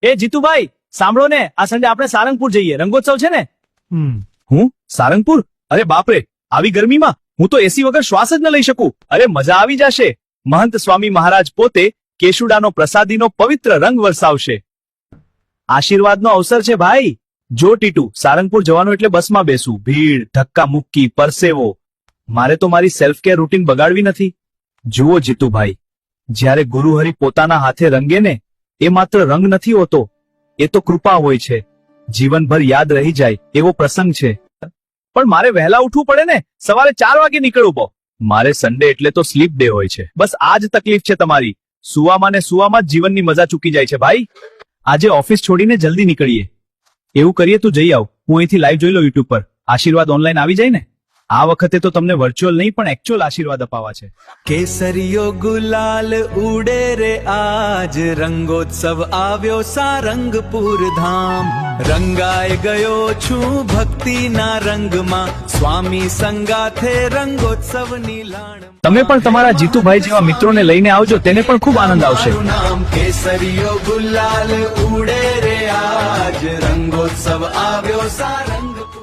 એ જીતુભાઈ સાંભળો ને, આ સન્ડે આપણે સારંગપુર જઈએ, રંગોત્સવ છે ને. હું સારંગપુર? અરે બાપરે, આવી ગરમીમાં હું તો એસી વગર શ્વાસ જ ન લઈ શકું. અરે મજા આવી જશે. મહંત સ્વામી મહારાજ પોતે કેશુડાનો પ્રસાદીનો પવિત્ર રંગ વરસાવશે. આશીર્વાદનો અવસર છે ભાઈ. જો ટીટુ, સારંગપુર જવાનું એટલે બસમાં બેસવું, ભીડ, ધક્કા મુક્કી, પરસેવો. મારે તો મારી સેલ્ફ કેર રૂટીન બગાડવી નથી. જુઓ જીતુભાઈ, જ્યારે ગુરુહરિ પોતાના હાથે રંગે ને, એ માત્ર રંગ નથી હોતો, એ તો કૃપા હોય છે. જીવનભર યાદ રહી જાય એવો પ્રસંગ છે. પણ મારે વહેલા ઉઠવું પડે ને, સવારે 4 વાગે નીકળવું. મારે સન્ડે એટલે તો સ્લીપ ડે હોય છે. બસ આ જ તકલીફ છે તમારી. સુવામાં ને સુવામાં જ જીવનની મજા ચૂકી જાય છે ભાઈ. આજે ઓફિસ છોડીને જલ્દી નીકળીએ. એવું કરીએ તું જઈ આવ, હું અહીંથી લાઈવ જોઈ લો યુટ્યુબ પર. આશીર્વાદ ઓનલાઈન આવી જાય ને. આ વખતે તો તમને વર્ચ્યુઅલ નહીં પણ એકચ્યુઅલ આશીર્વાદ અપાવા છે. કેસરીયો ગુલાલ ઉડે રે આજ, રંગોત્સવ આવ્યો સારંગપુર ધામ. રંગાઈ ગયો છું ભક્તિના રંગમાં, સ્વામી સંગાથે રંગોત્સવની લાણ. તમે પણ તમારા જીતુભાઈ જેવા મિત્રોને લઈને આવજો, તેને પણ ખૂબ આનંદ આવશે. નામ કેસરીયો ગુલાલ ઉડે રે આજ, રંગોત્સવ આવ્યો સારંગપુર.